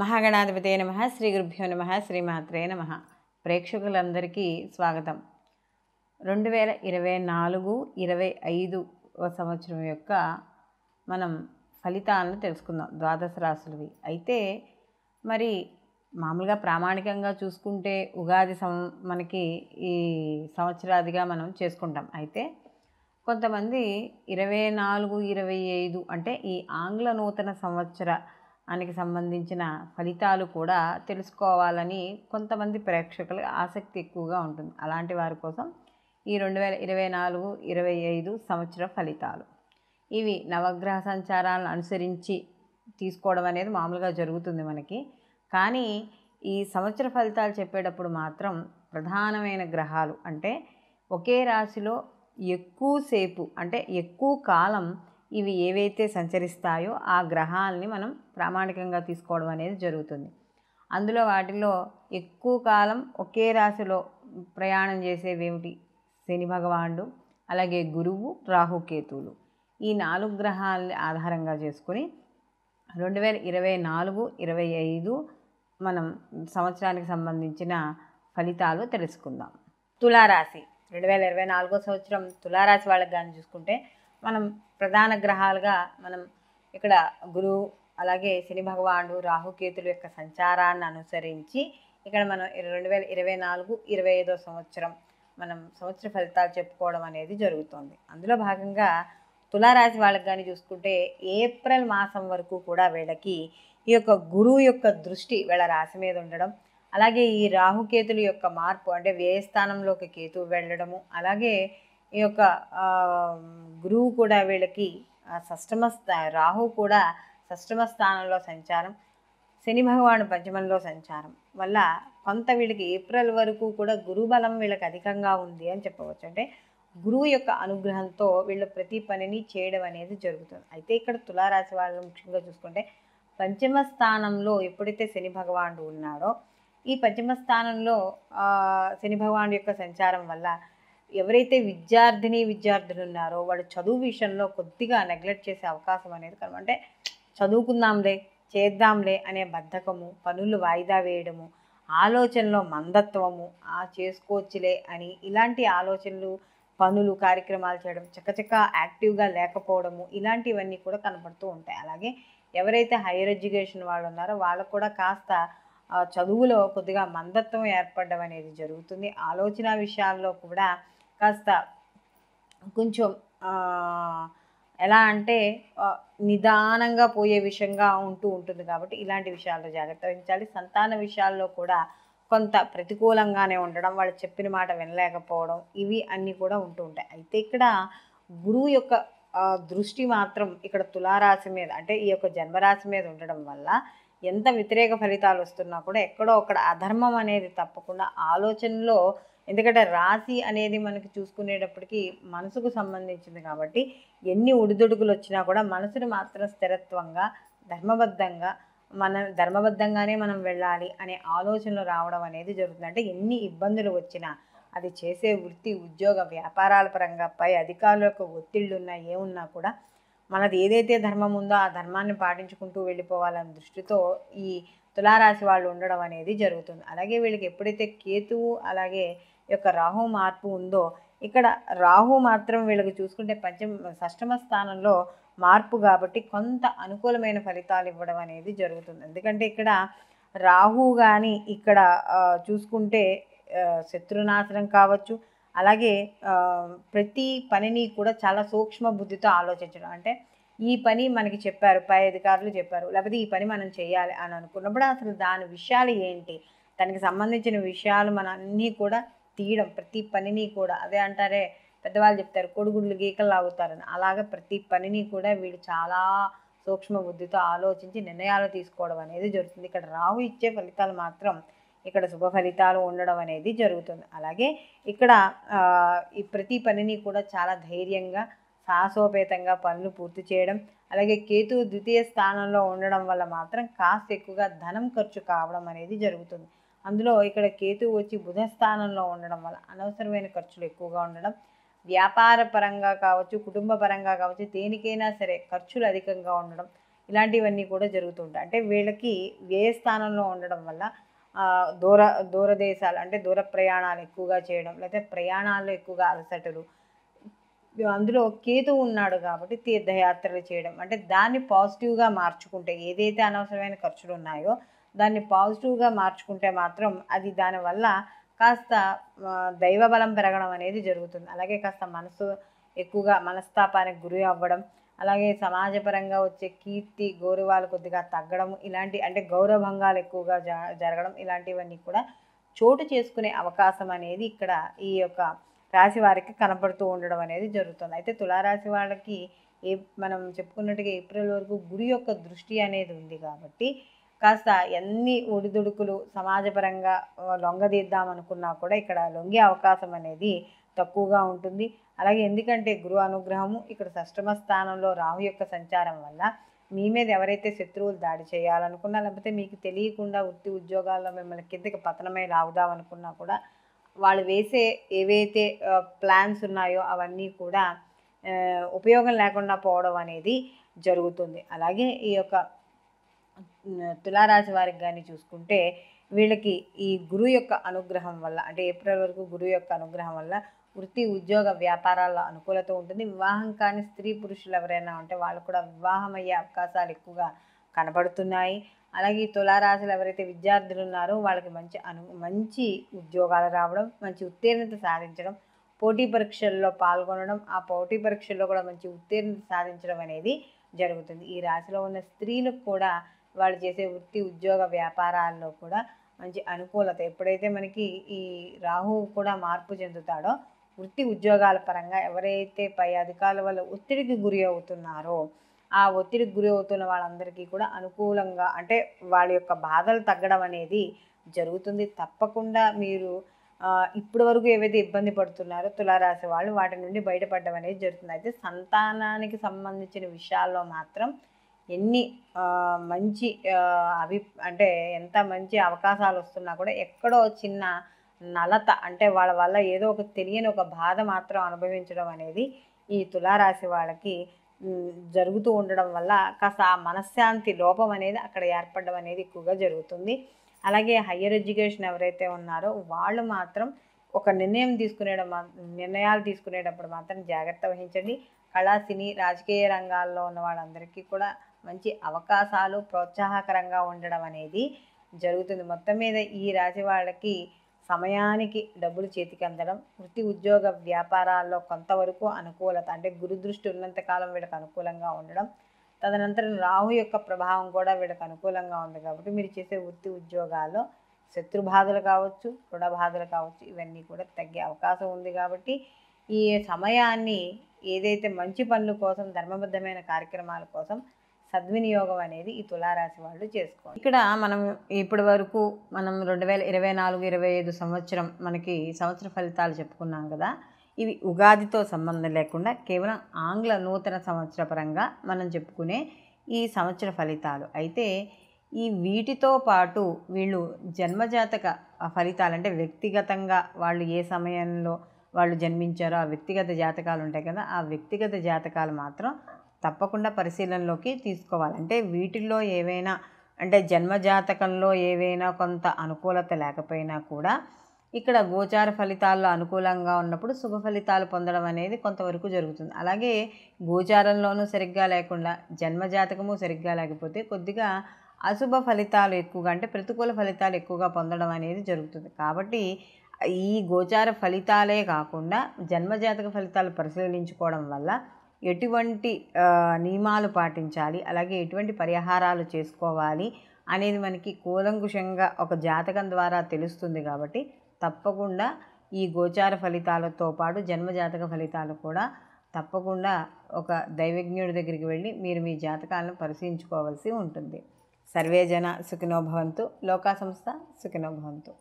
మహాగణాధిపతే నమః. శ్రీ గురుభ్యో నమః. శ్రీమాత్రే నమః. ప్రేక్షకులందరికీ స్వాగతం. 2024-25 సంవత్సరం యొక్క మనం ఫలితాలను తెలుసుకుందాం. ద్వాదశ రాశులవి అయితే మరి మామూలుగా ప్రామాణికంగా చూసుకుంటే ఉగాది మనకి ఈ సంవత్సరాదిగా మనం చేసుకుంటాం. అయితే కొంతమంది 24-25 అంటే ఈ ఆంగ్ల నూతన సంవత్సరానికి సంబంధించిన ఫలితాలు కూడా తెలుసుకోవాలని కొంతమంది ప్రేక్షకులకు ఆసక్తి ఎక్కువగా ఉంటుంది. అలాంటి వారి కోసం ఈ 2024-25 సంవత్సర ఫలితాలు ఇవి నవగ్రహ సంచారాలను అనుసరించి తీసుకోవడం అనేది మామూలుగా జరుగుతుంది మనకి. కానీ ఈ సంవత్సర ఫలితాలు చెప్పేటప్పుడు మాత్రం ప్రధానమైన గ్రహాలు అంటే ఒకే రాశిలో ఎక్కువసేపు అంటే ఎక్కువ కాలం ఇవి ఏవైతే సంచరిస్తాయో ఆ గ్రహాలని మనం ప్రామాణికంగా తీసుకోవడం అనేది జరుగుతుంది. అందులో వాటిల్లో ఎక్కువ కాలం ఒకే రాశిలో ప్రయాణం చేసేవి ఏమిటి? శని భగవానుడు, అలాగే గురువు, రాహుకేతువులు. ఈ 4 గ్రహాలని ఆధారంగా చేసుకుని 2024-25 మనం సంవత్సరానికి సంబంధించిన ఫలితాలు తెలుసుకుందాం. తులారాశి 2024 సంవత్సరం తులారాశి వాళ్ళకి కానీ చూసుకుంటే మనం ప్రధాన గ్రహాలుగా మనం ఇక్కడ గురువు, అలాగే శని భగవానుడు, రాహుకేతుల యొక్క సంచారాన్ని అనుసరించి ఇక్కడ మనం 2024-25 సంవత్సరం మనం సంవత్సర ఫలితాలు చెప్పుకోవడం అనేది జరుగుతుంది. అందులో భాగంగా తులారాశి వాళ్ళకి కానీ చూసుకుంటే ఏప్రిల్ మాసం వరకు కూడా వీళ్ళకి ఈ యొక్క గురువు యొక్క దృష్టి వీళ్ళ రాశి మీద ఉండడం, అలాగే ఈ రాహుకేతుల యొక్క మార్పు అంటే వ్యయస్థానంలోకి కేతువు వెళ్ళడము, అలాగే ఈ యొక్క గురువు కూడా వీళ్ళకి రాహు కూడా షష్టమ స్థానంలో సంచారం, శని భగవాను పంచమంలో సంచారం వల్ల కొంత వీళ్ళకి ఏప్రిల్ వరకు కూడా గురు బలం వీళ్ళకి అధికంగా ఉంది అని చెప్పవచ్చు. అంటే గురువు యొక్క అనుగ్రహంతో వీళ్ళు ప్రతి పనిని చేయడం అనేది జరుగుతుంది. అయితే ఇక్కడ తులారాశి వాళ్ళు ముఖ్యంగా చూసుకుంటే పంచమ స్థానంలో ఎప్పుడైతే శని భగవానుడు ఉన్నాడో ఈ పంచమ స్థానంలో శని భగవానుడు యొక్క సంచారం వల్ల ఎవరైతే విద్యార్థులు ఉన్నారో వాళ్ళు చదువు విషయంలో కొద్దిగా నెగ్లెక్ట్ చేసే అవకాశం అనేది అంటే చదువుకుందాంలే చేద్దాంలే అనే బద్ధకము, పనులు వాయిదా వేయడము, ఆలోచనలో మందత్వము, చేసుకోవచ్చులే అని ఇలాంటి ఆలోచనలు, పనులు, కార్యక్రమాలు చేయడం, చక్కచక్క యాక్టివ్గా లేకపోవడము, ఇలాంటివన్నీ కూడా కనపడుతూ ఉంటాయి. అలాగే ఎవరైతే హైయర్ ఎడ్యుకేషన్ వాళ్ళు ఉన్నారో వాళ్ళకు కూడా కాస్త చదువులో కొద్దిగా మందత్వం ఏర్పడడం అనేది జరుగుతుంది. ఆలోచన విషయాల్లో కూడా కాస్త కొంచెం ఎలా అంటే నిదానంగా పోయే విషయంగా ఉంటుంది. కాబట్టి ఇలాంటి విషయాల్లో జాగ్రత్త వహించాలి. సంతాన విషయాల్లో కూడా కొంత ప్రతికూలంగానే ఉండడం, వాళ్ళు చెప్పిన మాట వినలేకపోవడం, ఇవి అన్నీ కూడా ఉంటూ ఉంటాయి. అయితే ఇక్కడ గురువు యొక్క దృష్టి మాత్రం ఇక్కడ తులారాశి మీద అంటే ఈ యొక్క జన్మరాశి మీద ఉండడం వల్ల ఎంత వ్యతిరేక ఫలితాలు వస్తున్నా కూడా ఎక్కడో అక్కడ అధర్మం అనేది తప్పకుండా ఆలోచనలో, ఎందుకంటే రాశి అనేది మనకి చూసుకునేటప్పటికీ మనసుకు సంబంధించింది కాబట్టి ఎన్ని ఒడిదుడుకులు వచ్చినా కూడా మనసుని మాత్రం స్థిరత్వంగా ధర్మబద్ధంగానే మనం వెళ్ళాలి అనే ఆలోచనలు రావడం అనేది జరుగుతుంది. అంటే ఎన్ని ఇబ్బందులు వచ్చినా అది చేసే వృత్తి, ఉద్యోగ, వ్యాపారాల పరంగా పై అధికారుల యొక్క ఒత్తిళ్ళు ఉన్నా ఏమున్నా కూడా మనది ఏదైతే ధర్మం ఉందో ఆ ధర్మాన్ని పాటించుకుంటూ వెళ్ళిపోవాలనే దృష్టితో ఈ తులారాశి వాళ్ళు ఉండడం అనేది జరుగుతుంది. అలాగే వీళ్ళకి ఎప్పుడైతే కేతువు అలాగే యొక్క రాహు మార్పు ఉందో ఇక్కడ రాహు మాత్రం వీళ్ళకి చూసుకుంటే షష్టమ స్థానంలో మార్పు కాబట్టి కొంత అనుకూలమైన ఫలితాలు ఇవ్వడం అనేది జరుగుతుంది. ఎందుకంటే ఇక్కడ రాహు కానీ ఇక్కడ చూసుకుంటే శత్రునాశనం కావచ్చు, అలాగే ప్రతి పనిని కూడా చాలా సూక్ష్మ బుద్ధితో ఆలోచించడం. అంటే ఈ పని మనకి చెప్పారు, పై అధికారులు చెప్పారు, లేకపోతే ఈ పని మనం చేయాలి అని అనుకున్నప్పుడు అసలు దాని విషయాలు ఏంటి, దానికి సంబంధించిన విషయాలు మనం అన్నీ కూడా తీయడం, ప్రతి పనిని కూడా అదే అంటారే పెద్దవాళ్ళు చెప్తారు కొడుగుడ్లు గీకలు లాగుతారని, అలాగే ప్రతి పనిని కూడా వీళ్ళు చాలా సూక్ష్మ బుద్ధితో ఆలోచించి నిర్ణయాలు తీసుకోవడం అనేది జరుగుతుంది. ఇక్కడ రాహు ఇచ్చే ఫలితాలు మాత్రం ఇక్కడ శుభ ఫలితాలు ఉండడం అనేది జరుగుతుంది. అలాగే ఇక్కడ ఈ ప్రతి పనిని కూడా చాలా ధైర్యంగా సాహసోపేతంగా పనులు పూర్తి చేయడం, అలాగే కేతువు ద్వితీయ స్థానంలో ఉండడం వల్ల మాత్రం కాస్త ఎక్కువగా ధనం ఖర్చు కావడం అనేది జరుగుతుంది. అందులో ఇక్కడ కేతువు వచ్చి బుధ స్థానంలో ఉండడం వల్ల అనవసరమైన ఖర్చులు ఎక్కువగా ఉండడం, వ్యాపార పరంగా కావచ్చు, కుటుంబ పరంగా కావచ్చు, దేనికైనా సరే ఖర్చులు అధికంగా ఉండడం, ఇలాంటివన్నీ కూడా జరుగుతుంటాయి. అంటే వీళ్ళకి వ్యయ స్థానంలో ఉండడం వల్ల దూర దూరదేశాలు అంటే దూర ప్రయాణాలు ఎక్కువగా చేయడం, లేకపోతే ప్రయాణాల్లో ఎక్కువగా అలసటలు, అందులో కేతు ఉన్నాడు కాబట్టి తీర్థయాత్రలు చేయడం, అంటే దాన్ని పాజిటివ్గా మార్చుకుంటే ఏదైతే అనవసరమైన ఖర్చులు ఉన్నాయో దాన్ని పాజిటివ్గా మార్చుకుంటే మాత్రం అది దానివల్ల కాస్త దైవబలం పెరగడం అనేది జరుగుతుంది. అలాగే కాస్త మనసు ఎక్కువగా మనస్తాపానికి గురి అవ్వడం, అలాగే సమాజపరంగా వచ్చే కీర్తి గౌరవాలు కొద్దిగా తగ్గడం, ఇలాంటి అంటే గౌరవభంగాలు ఎక్కువగా జరగడం, ఇలాంటివన్నీ కూడా చోటు చేసుకునే అవకాశం అనేది ఇక్కడ ఈ యొక్క రాశి వారికి కనపడుతూ ఉండడం అనేది జరుగుతుంది. అయితే తులారాశి వాళ్ళకి మనం చెప్పుకున్నట్టుగా ఏప్రిల్ వరకు గురి యొక్క దృష్టి అనేది ఉంది కాబట్టి కాస్త ఎన్ని ఒడిదుడుకులు సమాజపరంగా లొంగదీద్దామనుకున్నా కూడా ఇక్కడ లొంగే అవకాశం అనేది తక్కువగా ఉంటుంది. అలాగే ఎందుకంటే గురు అనుగ్రహము ఇక్కడ షష్టమ స్థానంలో రాహు యొక్క సంచారం వల్ల మీ మీద ఎవరైతే శత్రువులు దాడి చేయాలనుకున్నా, లేకపోతే మీకు తెలియకుండా వృత్తి ఉద్యోగాల్లో మిమ్మల్ని కిందకి పతనమై లాగుదామనుకున్నా కూడా వాళ్ళు వేసే ఏవైతే ప్లాన్స్ ఉన్నాయో అవన్నీ కూడా ఉపయోగం లేకుండా పోవడం అనేది జరుగుతుంది. అలాగే ఈ యొక్క తులారాశి వారికి కానీ చూసుకుంటే వీళ్ళకి ఈ గురువు యొక్క అనుగ్రహం వల్ల అంటే ఏప్రిల్ వరకు గురువు యొక్క అనుగ్రహం వల్ల వృత్తి ఉద్యోగ వ్యాపారాల్లో అనుకూలత ఉంటుంది. వివాహం కాని స్త్రీ పురుషులు ఎవరైనా ఉంటే వాళ్ళు కూడా వివాహం అయ్యే అవకాశాలు ఎక్కువగా కనబడుతున్నాయి. అలాగే ఈ తులారాశులు ఎవరైతే విద్యార్థులు ఉన్నారో వాళ్ళకి మంచి ఉద్యోగాలు రావడం, మంచి ఉత్తీర్ణత సాధించడం, పోటీ పరీక్షల్లో పాల్గొనడం, ఆ పోటీ పరీక్షల్లో కూడా మంచి ఉత్తీర్ణత సాధించడం అనేది జరుగుతుంది. ఈ రాశిలో ఉన్న స్త్రీలకు కూడా వాళ్ళు చేసే వృత్తి ఉద్యోగ వ్యాపారాల్లో కూడా మంచి అనుకూలత, ఎప్పుడైతే మనకి ఈ రాహువు కూడా మార్పు చెందుతాడో వృత్తి ఉద్యోగాల పరంగా ఎవరైతే పై అధికారుల వల్ల ఒత్తిడికి గురి అవుతున్నారో ఆ ఒత్తిడికి గురి అవుతున్న వాళ్ళందరికీ కూడా అనుకూలంగా అంటే వాళ్ళ యొక్క బాధలు తగ్గడం అనేది జరుగుతుంది. తప్పకుండా మీరు ఇప్పటి వరకు ఏవైతే ఇబ్బంది పడుతున్నారో తులారాశి వాళ్ళు వాటి నుండి బయటపడడం అనేది జరుగుతుంది. అయితే సంతానానికి సంబంధించిన విషయాల్లో మాత్రం ఎన్ని మంచి అంటే ఎంత మంచి అవకాశాలు వస్తున్నా కూడా ఎక్కడో చిన్న నలత అంటే వాళ్ళ వల్ల ఏదో ఒక తెలియని ఒక బాధ మాత్రం అనుభవించడం అనేది ఈ తులారాశి వాళ్ళకి జరుగుతూ ఉండడం వల్ల కాస్త ఆ మనశ్శాంతి లోపం అనేది అక్కడ ఏర్పడడం అనేది ఎక్కువగా జరుగుతుంది. అలాగే హయ్యర్ ఎడ్యుకేషన్ ఎవరైతే ఉన్నారో వాళ్ళు మాత్రం ఒక నిర్ణయాలు తీసుకునేటప్పుడు మాత్రం జాగ్రత్త వహించండి. కళా సినీ రాజకీయ రంగాల్లో ఉన్న వాళ్ళందరికీ కూడా మంచి అవకాశాలు ప్రోత్సాహకరంగా ఉండడం అనేది జరుగుతుంది. మొత్తం మీద ఈ రాశి వాళ్ళకి సమయానికి డబ్బులు చేతికి అందడం, వృత్తి ఉద్యోగ వ్యాపారాల్లో కొంతవరకు అనుకూలత అంటే గురు దృష్టి ఉన్నంతకాలం వీళ్ళకి అనుకూలంగా ఉండడం, తదనంతరం రాహు యొక్క ప్రభావం కూడా వీళ్ళకి అనుకూలంగా ఉంది కాబట్టి మీరు చేసే వృత్తి ఉద్యోగాల్లో శత్రుబాధలు కావచ్చు, రుణ బాధలు కావచ్చు, ఇవన్నీ కూడా తగ్గే అవకాశం ఉంది. కాబట్టి ఈ సమయాన్ని ఏదైతే మంచి పనుల కోసం ధర్మబద్ధమైన కార్యక్రమాల కోసం సద్వినియోగం అనేది ఈ తులారాశి వాళ్ళు చేసుకోవాలి. ఇక్కడ మనం ఇప్పటి వరకు మనం 2024-25 సంవత్సరం మనకి సంవత్సర ఫలితాలు చెప్పుకున్నాం కదా. ఇవి ఉగాదితో సంబంధం లేకుండా కేవలం ఆంగ్ల నూతన సంవత్సర పరంగా మనం చెప్పుకునే ఈ సంవత్సర ఫలితాలు. అయితే ఈ వీటితో పాటు వీళ్ళు జన్మజాతక ఫలితాలు అంటే వ్యక్తిగతంగా వాళ్ళు ఏ సమయంలో వాళ్ళు జన్మించారో ఆ వ్యక్తిగత జాతకాలు ఉంటాయి కదా, ఆ వ్యక్తిగత జాతకాలు మాత్రం తప్పకుండా పరిశీలనలోకి తీసుకోవాలి. అంటే వీటిల్లో ఏవైనా అంటే జన్మజాతకంలో ఏవైనా కొంత అనుకూలత లేకపోయినా కూడా ఇక్కడ గోచార ఫలితాల్లో అనుకూలంగా ఉన్నప్పుడు శుభ ఫలితాలు పొందడం అనేది కొంతవరకు జరుగుతుంది. అలాగే గోచారంలోనూ సరిగ్గా లేకుండా జన్మజాతకము సరిగ్గా లేకపోతే కొద్దిగా అశుభ ఫలితాలు ఎక్కువగా అంటే ప్రతికూల ఫలితాలు ఎక్కువగా పొందడం అనేది జరుగుతుంది. కాబట్టి ఈ గోచార ఫలితాలే కాకుండా జన్మజాతక ఫలితాలు పరిశీలించుకోవడం వల్ల ఎటువంటి నియమాలు పాటించాలి, అలాగే ఎటువంటి పరిహారాలు చేసుకోవాలి అనేది మనకి కూలంకుషంగా ఒక జాతకం ద్వారా తెలుస్తుంది. కాబట్టి తప్పకుండా ఈ గోచార ఫలితాలతో పాటు జన్మజాతక ఫలితాలు కూడా తప్పకుండా ఒక దైవజ్ఞుడి దగ్గరికి వెళ్ళి మీరు మీ జాతకాలను పరిశీలించుకోవాల్సి ఉంటుంది. సర్వే జన సుఖినో భవంతు, లోకా సంస్థ సుఖినో భవంతు.